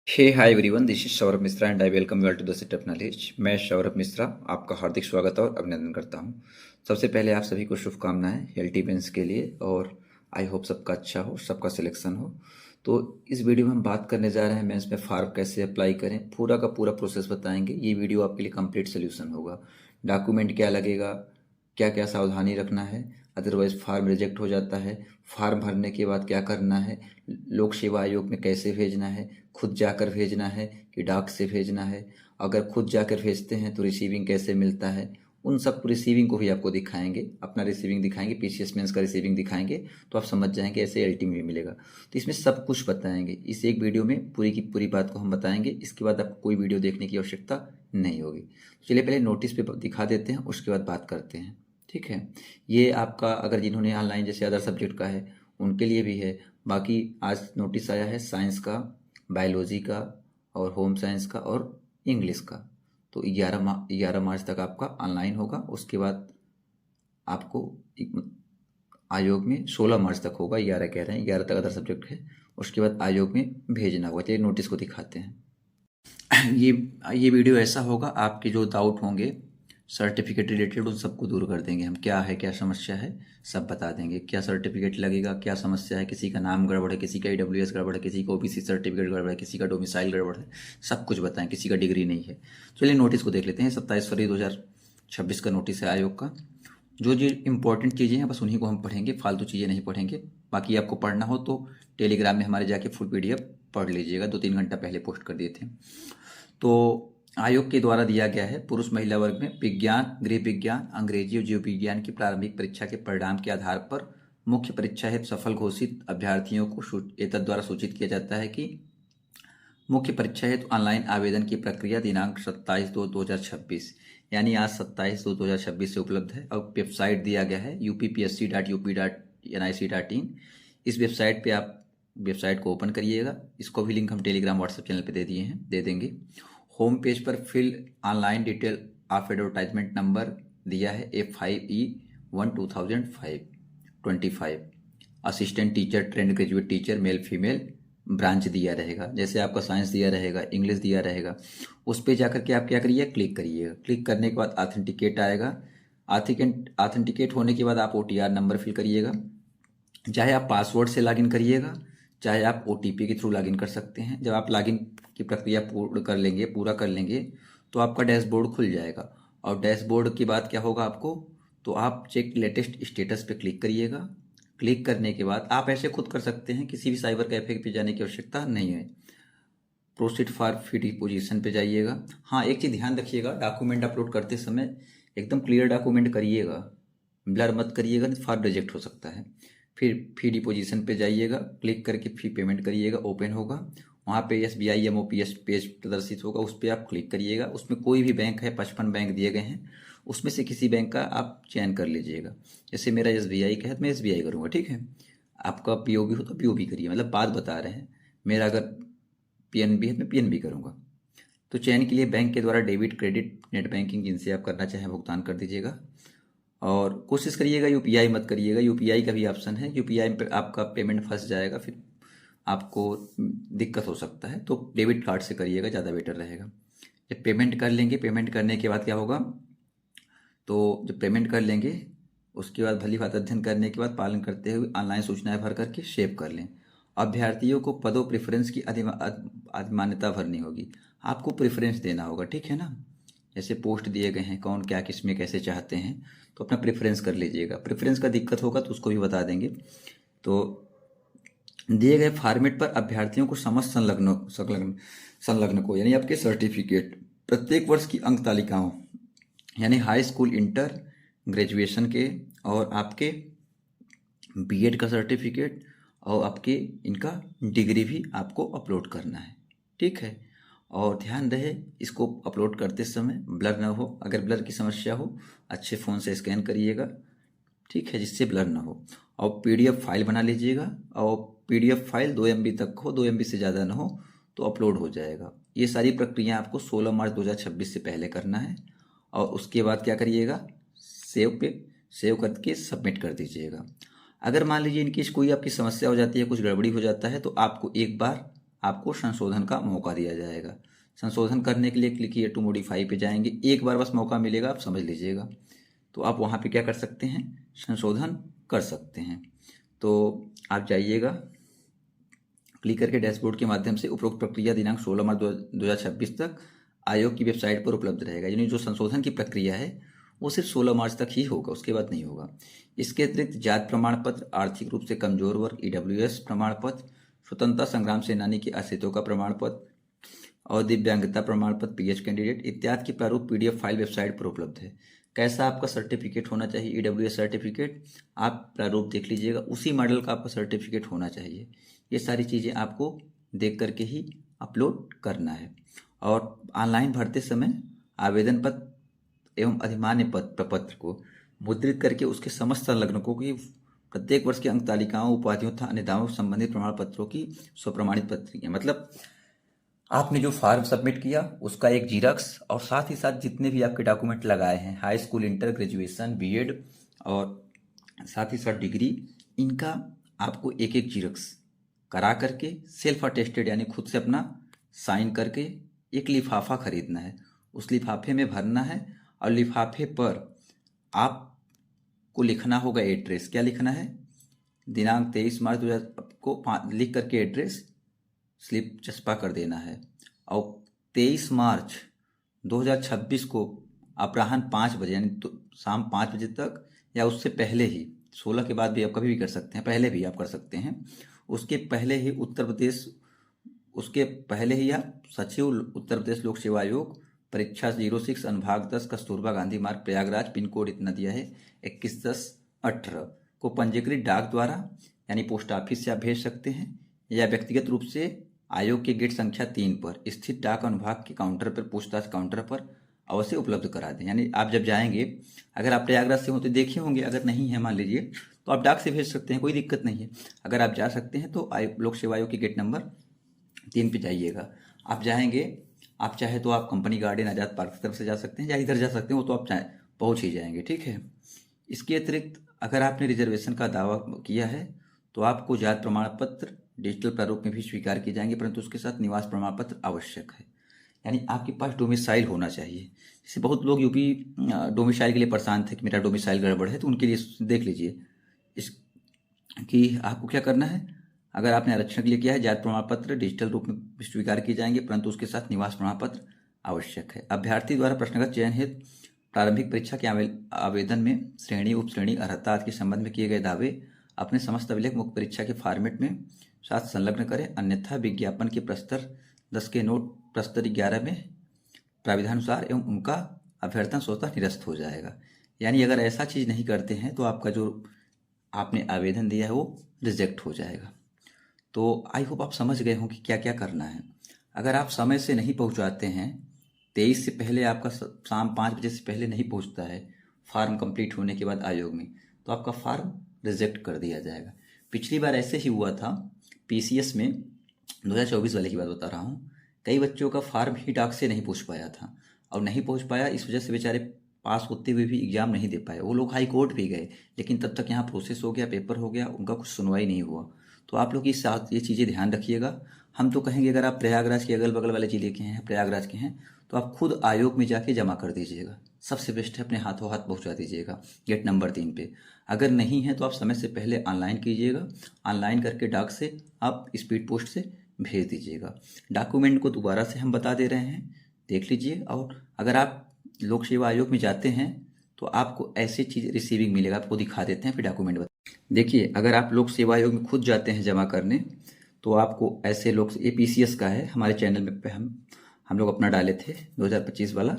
Hey hi everyone, this is Saurabh Mishra and I welcome you all to the setup knowledge. मैं सौरभ मिश्रा आपका हार्दिक स्वागत और अभिनंदन करता हूं। सबसे पहले आप सभी को शुभकामनाएं एलटी मेंस के लिए और आई होप सबका अच्छा हो, सबका सिलेक्शन हो। तो इस वीडियो में हम बात करने जा रहे हैं मेंस में फॉर्म कैसे अप्लाई करें, पूरा का पूरा प्रोसेस बताएंगे। ये वीडियो आपके लिए कंप्लीट सोल्यूशन होगा। डॉक्यूमेंट क्या लगेगा, क्या क्या सावधानी रखना है, अदरवाइज फार्म रिजेक्ट हो जाता है, फार्म भरने के बाद क्या करना है, लोक सेवा आयोग में कैसे भेजना है, खुद जाकर भेजना है कि डाक से भेजना है, अगर खुद जाकर भेजते हैं तो रिसीविंग कैसे मिलता है, उन सब रिसीविंग को भी आपको दिखाएंगे। अपना रिसीविंग दिखाएंगे, पीसीएस मेंस का रिसीविंग दिखाएंगे, तो आप समझ जाएंगे ऐसे एलटी में भी मिलेगा। तो इसमें सब कुछ बताएंगे, इस एक वीडियो में पूरी की पूरी बात को हम बताएंगे। इसके बाद आपको कोई वीडियो देखने की आवश्यकता नहीं होगी। चलिए पहले नोटिस पे दिखा देते हैं, उसके बाद बात करते हैं। ठीक है, ये आपका अगर जिन्होंने ऑनलाइन जैसे अदर सब्जेक्ट का है उनके लिए भी है। बाकी आज नोटिस आया है साइंस का, बायोलॉजी का और होम साइंस का और इंग्लिश का। तो 11 मार्च तक आपका ऑनलाइन होगा। उसके बाद आपको आयोग में 16 मार्च तक होगा, 11 कह रहे हैं, 11 तक अदर सब्जेक्ट है। उसके बाद आयोग में भेजना होगा। चलिए नोटिस को दिखाते हैं। ये ये वीडियो ऐसा होगा, आपके जो डाउट होंगे सर्टिफिकेट रिलेटेड उन सबको दूर कर देंगे हम। क्या है, क्या समस्या है, सब बता देंगे। क्या सर्टिफिकेट लगेगा, क्या समस्या है, किसी का नाम गड़बड़ है, किसी का ईडब्ल्यूएस गड़बड़ है, किसी का ओबीसी सर्टिफिकेट गड़बड़ है, किसी का डोमिसाइल गड़बड़ है, सब कुछ बताएं। किसी का डिग्री नहीं है। चलिए नोटिस को देख लेते हैं। 27 फरवरी 2026 का नोटिस है आयोग का। जो जो इंपॉर्टेंट चीज़ें हैं बस उन्हीं को हम पढ़ेंगे, फालतू चीज़ें नहीं पढ़ेंगे। बाकी आपको पढ़ना हो तो टेलीग्राम में हमारे जाके फुल पीडीएफ पढ़ लीजिएगा, 2-3 घंटा पहले पोस्ट कर दिए थे। तो आयोग के द्वारा दिया गया है पुरुष महिला वर्ग में विज्ञान, गृह विज्ञान, अंग्रेजी और जीव विज्ञान की प्रारंभिक परीक्षा के परिणाम के आधार पर मुख्य परीक्षा हेतु सफल घोषित अभ्यर्थियों को एतद द्वारा सूचित किया जाता है कि मुख्य परीक्षा हेतु ऑनलाइन आवेदन की प्रक्रिया दिनांक 27/2/2026 यानी आज 27/2/2026 से उपलब्ध है। और वेबसाइट दिया गया है upsc.up.nic.in। इस वेबसाइट पे आप वेबसाइट को ओपन करिएगा। इसको भी लिंक हम टेलीग्राम व्हाट्सएप चैनल पे दे देंगे। होम पेज पर fill online detail of advertisement number दिया है A5E1 2025 assistant teacher, trained graduate teacher, male female branch दिया रहेगा। जैसे आपका साइंस दिया रहेगा, इंग्लिश दिया रहेगा, उस पर जाकर के आप क्या करिए, क्लिक करिएगा। क्लिक करने के बाद ऑथेंटिकेट आएगा। ऑथेंटिकेट होने के बाद आप OTR नंबर फिल करिएगा। चाहे आप पासवर्ड से लॉगिन करिएगा, चाहे आप OTP के थ्रू लॉगिन कर सकते हैं। जब आप लॉगिन की प्रक्रिया पूरा कर लेंगे तो आपका डैशबोर्ड खुल जाएगा। और डैशबोर्ड के बाद क्या होगा आपको, तो आप चेक लेटेस्ट स्टेटस पे क्लिक करिएगा। क्लिक करने के बाद आप ऐसे खुद कर सकते हैं, किसी भी साइबर कैफे पे जाने की आवश्यकता नहीं है। प्रोसीड फॉर फिट पोजीशन पे जाइएगा। हाँ, एक चीज़ ध्यान रखिएगा, डॉक्यूमेंट अपलोड करते समय एकदम क्लियर डॉक्यूमेंट करिएगा, ब्लर मत करिएगा, नहीं फॉर्म रिजेक्ट हो सकता है। फिर फी डिपोजिशन पे जाइएगा, क्लिक करके फी पेमेंट करिएगा, ओपन होगा। वहाँ पे SBI MOPS पेज प्रदर्शित होगा, उस पर आप क्लिक करिएगा। उसमें कोई भी बैंक है, 55 बैंक दिए गए हैं, उसमें से किसी बैंक का आप चयन कर लीजिएगा। जैसे मेरा SBI का है तो मैं SBI करूँगा। ठीक है, आपका POB हो तो POB करिए, मतलब बात बता रहे हैं। मेरा अगर PNB है तो मैं PNB करूँगा। तो चयन के लिए बैंक के द्वारा डेबिट, क्रेडिट, नेट बैंकिंग जिनसे आप करना चाहें भुगतान कर दीजिएगा। और कोशिश करिएगा UPI मत करिएगा। UPI का भी ऑप्शन है, UPI पे आपका पेमेंट फंस जाएगा, फिर आपको दिक्कत हो सकता है। तो डेबिट कार्ड से करिएगा, ज़्यादा बेटर रहेगा। जब पेमेंट कर लेंगे, पेमेंट करने के बाद क्या होगा, तो जब पेमेंट कर लेंगे उसके बाद भली भांति अध्ययन करने के बाद पालन करते हुए ऑनलाइन सूचनाएं भर करके सेव कर लें। अभ्यर्थियों को पदों प्रेफरेंस की अधिमान्यता भरनी होगी। आपको प्रेफरेंस देना होगा, ठीक है ना। जैसे पोस्ट दिए गए हैं, कौन क्या किस में कैसे चाहते हैं, तो अपना प्रेफरेंस कर लीजिएगा। प्रेफरेंस का दिक्कत होगा तो उसको भी बता देंगे। तो दिए गए फॉर्मेट पर अभ्यर्थियों को समस्त संलग्न को यानी आपके सर्टिफिकेट, प्रत्येक वर्ष की अंक तालिकाओं यानी हाई स्कूल, इंटर, ग्रेजुएशन के और आपके B.Ed का सर्टिफिकेट और आपके इनका डिग्री भी आपको अपलोड करना है। ठीक है, और ध्यान रहे इसको अपलोड करते समय ब्लर ना हो। अगर ब्लर की समस्या हो अच्छे फ़ोन से स्कैन करिएगा, ठीक है, जिससे ब्लर ना हो। और PDF फाइल बना लीजिएगा, और PDF फाइल 2 MB तक हो, 2 MB से ज़्यादा ना हो तो अपलोड हो जाएगा। ये सारी प्रक्रिया आपको 16 मार्च 2026 से पहले करना है। और उसके बाद क्या करिएगा, सेव करके सबमिट कर दीजिएगा। अगर मान लीजिए इनकेस कोई आपकी समस्या हो जाती है, कुछ गड़बड़ी हो जाता है, तो आपको एक बार आपको संशोधन का मौका दिया जाएगा। संशोधन करने के लिए क्लिक हियर टू मॉडिफाई पे जाएंगे, एक बार बस मौका मिलेगा, आप समझ लीजिएगा। तो आप वहाँ पे क्या कर सकते हैं, संशोधन कर सकते हैं। तो आप जाइएगा, क्लिक करके डैशबोर्ड के माध्यम से उपरोक्त प्रक्रिया दिनांक 16 मार्च 2026 तक आयोग की वेबसाइट पर उपलब्ध रहेगा। यानी जो संशोधन की प्रक्रिया है वो सिर्फ 16 मार्च तक ही होगा, उसके बाद नहीं होगा। इसके अतिरिक्त जाति प्रमाण पत्र, आर्थिक रूप से कमजोर वर्ग EWS प्रमाण पत्र, स्वतंत्रता संग्राम सेनानी के अस्तित्व का प्रमाण पत्र और दिव्यांगता प्रमाण पत्र PH कैंडिडेट इत्यादि की प्रारूप PDF फाइल वेबसाइट पर उपलब्ध है। कैसा आपका सर्टिफिकेट होना चाहिए, EWS सर्टिफिकेट, आप प्रारूप देख लीजिएगा, उसी मॉडल का आपका सर्टिफिकेट होना चाहिए। ये सारी चीज़ें आपको देख करके ही अपलोड करना है। और ऑनलाइन भरते समय आवेदन पत्र एवं अधिमान्य प्रपत्र को मुद्रित करके उसके समस्त संलग्नकों की प्रत्येक वर्ष की अंक तालिकाओं, उपाधियों तथा अन्य दावों से संबंधित प्रमाण पत्रों की स्वप्रमाणित पत्रिका, मतलब आपने जो फॉर्म सबमिट किया उसका एक जीरक्स, और साथ ही साथ जितने भी आपके डॉक्यूमेंट लगाए हैं, high school, inter, graduation, BEd और साथ ही साथ डिग्री, इनका आपको एक एक जीरक्स करा करके सेल्फ अटेस्टेड यानी खुद से अपना साइन करके एक लिफाफा खरीदना है, उस लिफाफे में भरना है। और लिफाफे पर आपको लिखना होगा एड्रेस। क्या लिखना है, दिनांक 23 मार्च 2000 को लिख करके एड्रेस स्लिप चस्पा कर देना है। और 23 मार्च 2026 को अपराह्न 5 बजे यानी तो शाम 5 बजे तक, या उससे पहले ही, 16 के बाद भी आप कभी भी कर सकते हैं, पहले भी आप कर सकते हैं, उसके पहले ही उसके पहले ही आप सचिव उत्तर प्रदेश लोक सेवा आयोग परीक्षा 06 अनुभाग 10 कस्तूरबा गांधी मार्ग प्रयागराज, पिन कोड इतना दिया है 211018 को पंजीकृत डाक द्वारा यानी पोस्ट ऑफिस से आप भेज सकते हैं, या व्यक्तिगत रूप से आयोग के गेट संख्या 3 पर स्थित डाक अनुभाग के काउंटर पर, पूछताछ काउंटर पर अवश्य उपलब्ध करा दें। यानी आप जब जाएंगे, अगर आप प्रयागराज से हो तो देखे होंगे, अगर नहीं है मान लीजिए तो आप डाक से भेज सकते हैं, कोई दिक्कत नहीं है। अगर आप जा सकते हैं तो लोक सेवा आयोग के गेट नंबर 3 पे जाइएगा। आप जाएंगे, आप चाहे तो आप कंपनी गार्डन आज़ाद पार्क की तरफ से जा सकते हैं, या इधर जा सकते हैं, वो तो आप चाहे पहुँच ही जाएंगे, ठीक है। इसके अतिरिक्त अगर आपने रिजर्वेशन का दावा किया है तो आपको जाति प्रमाण पत्र डिजिटल प्रारूप में भी स्वीकार किए जाएंगे, परंतु उसके साथ निवास प्रमाण पत्र आवश्यक है। यानी आपके पास डोमिसाइल होना चाहिए। जैसे बहुत लोग यूपी डोमिसाइल के लिए परेशान थे कि मेरा डोमिसाइल गड़बड़ है, तो उनके लिए देख लीजिए इस कि आपको क्या करना है। अगर आपने आरक्षण के लिए किया है, जाति प्रमाण पत्र डिजिटल रूप में स्वीकार किए जाएंगे, परंतु उसके साथ निवास प्रमाण पत्र आवश्यक है। अभ्यर्थी द्वारा प्रश्नगत चयन हेतु प्रारंभिक परीक्षा के आवेदन में श्रेणी, उप श्रेणी, अर्हता आदि के संबंध में किए गए दावे अपने समस्त अभिलेख मुख्य परीक्षा के फॉर्मेट में साथ संलग्न करें, अन्यथा विज्ञापन के प्रस्तर 10 के नोट प्रस्तर 11 में प्राविधानुसार एवं उनका अभ्यर्थन स्वतः निरस्त हो जाएगा। यानी अगर ऐसा चीज़ नहीं करते हैं तो आपका जो आपने आवेदन दिया है वो रिजेक्ट हो जाएगा। तो आई होप आप समझ गए हों कि क्या क्या करना है। अगर आप समय से नहीं पहुंचाते हैं, 23 से पहले, आपका शाम 5 बजे से पहले नहीं पहुंचता है फार्म कंप्लीट होने के बाद आयोग में, तो आपका फार्म रिजेक्ट कर दिया जाएगा। पिछली बार ऐसे ही हुआ था PCS में, 2024 वाले की बात बता रहा हूँ। कई बच्चों का फार्म ही डाक से नहीं पहुँच पाया था, और नहीं पहुँच पाया इस वजह से बेचारे पास होते हुए भी एग्जाम नहीं दे पाए। वो लोग हाई कोर्ट भी गए, लेकिन तब तक यहाँ प्रोसेस हो गया, पेपर हो गया, उनका कुछ सुनवाई नहीं हुआ। तो आप लोग ये चीज़ें ध्यान रखिएगा। हम तो कहेंगे अगर आप प्रयागराज के अगल बगल वाले जिले के हैं, प्रयागराज के हैं, तो आप खुद आयोग में जाके जमा कर दीजिएगा, सबसे बेस्ट है। अपने हाथों हाथ पहुंचा दीजिएगा गेट नंबर 3 पे। अगर नहीं है तो आप समय से पहले ऑनलाइन कीजिएगा, ऑनलाइन करके डाक से आप स्पीड पोस्ट से भेज दीजिएगा। डॉक्यूमेंट को दोबारा से हम बता दे रहे हैं, देख लीजिए। और अगर आप लोक सेवा आयोग में जाते हैं तो आपको ऐसी चीज़ रिसीविंग मिलेगा, आपको दिखा देते हैं, फिर डॉक्यूमेंट देखिए। अगर आप लोक सेवा आयोग में खुद जाते हैं जमा करने, तो आपको ऐसे लोग, ये PCS का है, हमारे चैनल में पे हम लोग अपना डाले थे 2025 वाला,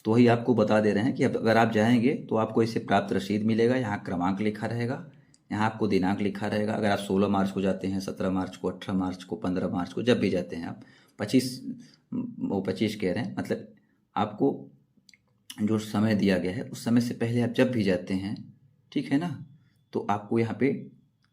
तो वही आपको बता दे रहे हैं कि अब अगर आप जाएंगे तो आपको इसे प्राप्त रसीद मिलेगा, यहाँ क्रमांक लिखा रहेगा, यहाँ आपको दिनांक लिखा रहेगा। अगर आप 16 मार्च को जाते हैं, 17 मार्च को, 18 मार्च को, 15 मार्च को, जब भी जाते हैं आप, 25 कह रहे हैं, मतलब आपको जो समय दिया गया है उस समय से पहले आप जब भी जाते हैं, ठीक है ना, तो आपको यहाँ पे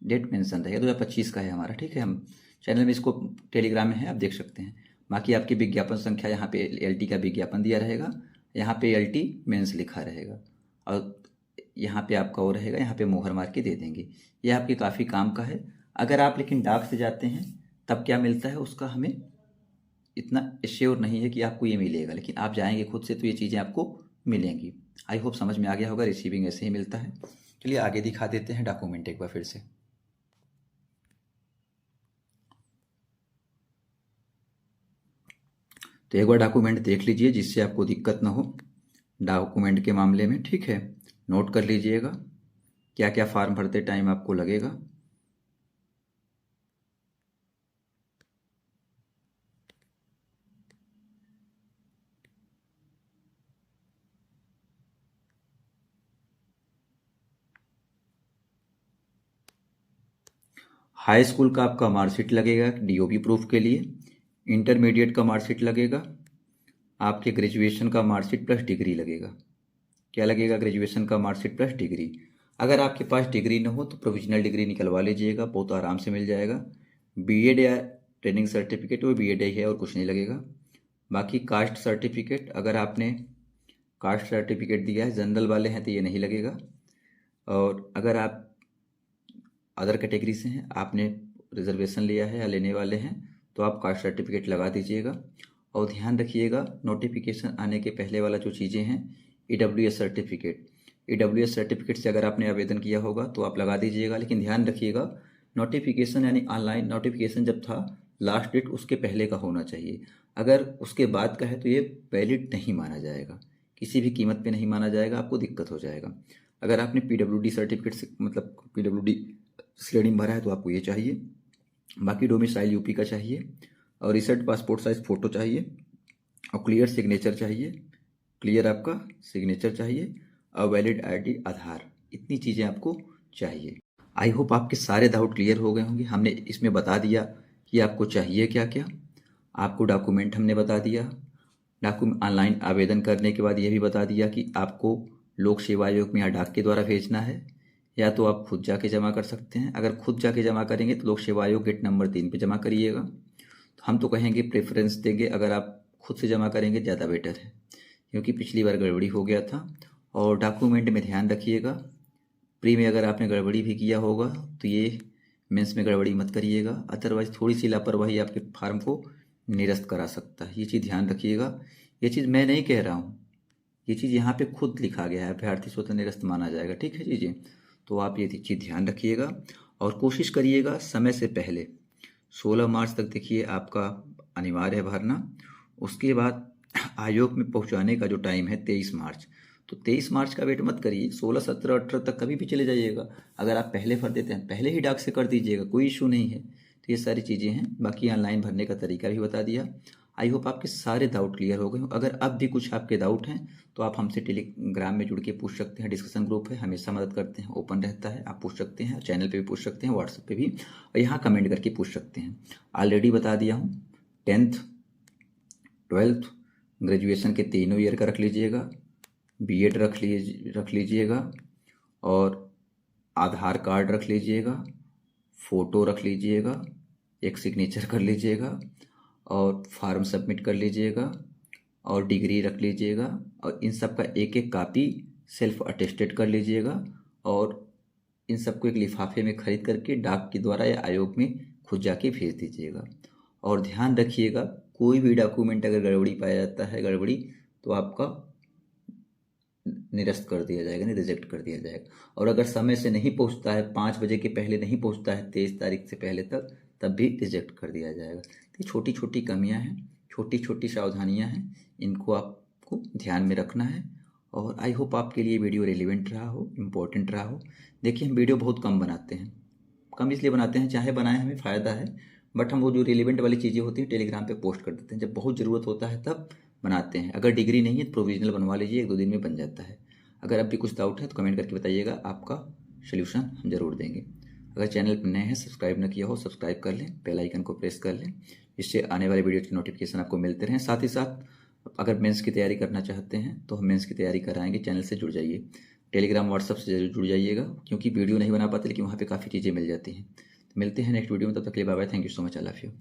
डेट मेंशन रहेगा, 2025 का है हमारा, ठीक है। हम चैनल में इसको टेलीग्राम में है, आप देख सकते हैं। बाकी आपकी विज्ञापन संख्या यहाँ पे LT का विज्ञापन दिया रहेगा, यहाँ पे LT मेंस लिखा रहेगा, और यहाँ पे आपका वो रहेगा, यहाँ पे मोहर मार के दे देंगे। ये आपके काफ़ी काम का है। अगर आप लेकिन डाक से जाते हैं तब क्या मिलता है उसका हमें इतना श्योर नहीं है कि आपको ये मिलेगा, लेकिन आप जाएंगे खुद से तो ये चीज़ें आपको मिलेंगी। आई होप समझ में आ गया होगा, रिसीविंग ऐसे ही मिलता है। चलिए आगे दिखा देते हैं डॉक्यूमेंट एक बार फिर से। तो एक बार डॉक्यूमेंट देख लीजिए जिससे आपको दिक्कत ना हो डॉक्यूमेंट के मामले में, ठीक है। नोट कर लीजिएगा क्या क्या फॉर्म भरते टाइम आपको लगेगा। हाई स्कूल का आपका मार्कशीट लगेगा डीओबी प्रूफ के लिए, इंटरमीडिएट का मार्कशीट लगेगा, आपके ग्रेजुएशन का मार्कशीट प्लस डिग्री लगेगा। क्या लगेगा? ग्रेजुएशन का मार्कशीट प्लस डिग्री। अगर आपके पास डिग्री न हो तो प्रोविजनल डिग्री निकलवा लीजिएगा, बहुत आराम से मिल जाएगा। बीएड या ट्रेनिंग सर्टिफिकेट वो बीएड ही है और कुछ नहीं लगेगा। बाकी कास्ट सर्टिफिकेट, अगर आपने कास्ट सर्टिफिकेट दिया है, जनरल वाले हैं तो ये नहीं लगेगा। और अगर आप अदर कैटेगरी से हैं, आपने रिजर्वेशन लिया है या लेने वाले हैं, तो आप कास्ट सर्टिफिकेट लगा दीजिएगा। और ध्यान रखिएगा नोटिफिकेशन आने के पहले वाला जो चीज़ें हैं, ईडब्ल्यूएस सर्टिफिकेट, ईडब्ल्यूएस सर्टिफिकेट से अगर आपने आवेदन किया होगा तो आप लगा दीजिएगा। लेकिन ध्यान रखिएगा नोटिफिकेशन यानी ऑनलाइन नोटिफिकेशन जब था लास्ट डेट उसके पहले का होना चाहिए। अगर उसके बाद का है तो ये वैलिड नहीं माना जाएगा, किसी भी कीमत पे नहीं माना जाएगा, आपको दिक्कत हो जाएगा। अगर आपने पीडब्ल्यूडी सर्टिफिकेट से मतलब पीडब्ल्यूडी श्रेणी में भरा है तो आपको ये चाहिए। बाकी डोमिसाइल यूपी का चाहिए, और रिसेंट पासपोर्ट साइज फ़ोटो चाहिए, और क्लियर सिग्नेचर चाहिए, क्लियर आपका सिग्नेचर चाहिए, और वैलिड आईडी आधार। इतनी चीज़ें आपको चाहिए। आई होप आपके सारे डाउट क्लियर हो गए होंगे। हमने इसमें बता दिया कि आपको चाहिए क्या क्या, आपको डॉक्यूमेंट हमने बता दिया, डॉक्यूमेंट ऑनलाइन आवेदन करने के बाद ये भी बता दिया कि आपको लोक सेवा आयोग में या डाक के द्वारा भेजना है, या तो आप खुद जाके जमा कर सकते हैं। अगर खुद जाके जमा करेंगे तो लोक सेवा आयोग गेट नंबर 3 पे जमा करिएगा। तो हम तो कहेंगे प्रेफरेंस देंगे अगर आप खुद से जमा करेंगे ज़्यादा बेटर है, क्योंकि पिछली बार गड़बड़ी हो गया था। और डॉक्यूमेंट में ध्यान रखिएगा, प्री में अगर आपने गड़बड़ी भी किया होगा तो ये मेंस में गड़बड़ी मत करिएगा, अदरवाइज थोड़ी सी लापरवाही आपके फार्म को निरस्त करा सकता है। ये चीज़ ध्यान रखिएगा। ये चीज़ मैं नहीं कह रहा हूँ, ये चीज़ यहाँ पे खुद लिखा गया है, अभ्यर्थी स्वतः निरस्त माना जाएगा, ठीक है चीज़ें। तो आप ये चीज़ ध्यान रखिएगा और कोशिश करिएगा समय से पहले 16 मार्च तक देखिए आपका अनिवार्य है भरना। उसके बाद आयोग में पहुंचाने का जो टाइम है 23 मार्च, तो 23 मार्च का वेट मत करिए, 16, 17, 18 तक कभी भी चले जाइएगा। अगर आप पहले भर देते हैं पहले ही डाक से कर दीजिएगा, कोई इशू नहीं है। तो ये सारी चीज़ें हैं। बाकी ऑनलाइन भरने का तरीका भी बता दिया। आई होप आपके सारे डाउट क्लियर हो गए हो। अगर अब भी कुछ आपके डाउट हैं तो आप हमसे टेलीग्राम में जुड़ के पूछ सकते हैं, डिस्कशन ग्रुप है, हमेशा मदद करते हैं, ओपन रहता है, आप पूछ सकते हैं। चैनल पे भी पूछ सकते हैं, व्हाट्सएप पे भी, और यहाँ कमेंट करके पूछ सकते हैं। ऑलरेडी बता दिया हूँ, 10th 12th ग्रेजुएशन के तीनों ईयर का रख लीजिएगा, बीएड रख लीजिएगा, और आधार कार्ड रख लीजिएगा, फ़ोटो रख लीजिएगा, एक सिग्नेचर कर लीजिएगा, और फॉर्म सबमिट कर लीजिएगा, और डिग्री रख लीजिएगा, और इन सब का एक एक कापी सेल्फ अटेस्टेड कर लीजिएगा, और इन सबको एक लिफाफे में खरीद करके डाक के द्वारा या आयोग में खुद जाके भेज दीजिएगा। और ध्यान रखिएगा कोई भी डॉक्यूमेंट अगर गड़बड़ी पाया जाता है गड़बड़ी, तो आपका निरस्त कर दिया जाएगा, नहीं रिजेक्ट कर दिया जाएगा। और अगर समय से नहीं पहुंचता है, 5 बजे के पहले नहीं पहुंचता है 23 तारीख से पहले तक, तब भी रिजेक्ट कर दिया जाएगा। तो छोटी छोटी कमियां हैं, छोटी छोटी सावधानियां हैं, इनको आपको ध्यान में रखना है। और आई होप आपके लिए वीडियो रेलिवेंट रहा हो, इम्पोर्टेंट रहा हो। देखिए हम वीडियो बहुत कम बनाते हैं, कम इसलिए बनाते हैं, चाहे बनाएं हमें फ़ायदा है, बट हम वो जो रिलेवेंट वाली चीज़ें होती हैं टेलीग्राम पे पोस्ट कर देते हैं, जब बहुत ज़रूरत होता है तब बनाते हैं। अगर डिग्री नहीं है तो प्रोविजनल बनवा लीजिए, 1-2 दिन में बन जाता है। अगर अब भी कुछ डाउट है तो कमेंट करके बताइएगा, आपका सोल्यूशन हम ज़रूर देंगे। अगर चैनल पर नए हैं, सब्सक्राइब न किया हो, सब्सक्राइब कर लें, बेल आइकन को प्रेस कर लें, जिससे आने वाले वीडियो की नोटिफिकेशन आपको मिलते रहें। साथ ही साथ अगर मेंस की तैयारी करना चाहते हैं तो हम मेंस की तैयारी कराएंगे, चैनल से जुड़ जाइए। टेलीग्राम व्हाट्सअप से जरूर जुड़ जाइएगा, क्योंकि वीडियो नहीं बना पाते लेकिन वहाँ पे काफ़ी चीज़ें मिल जाती हैं। तो मिलते हैं नेक्स्ट वीडियो में, तब तक के लिए bye bye, thank you so much, I love you.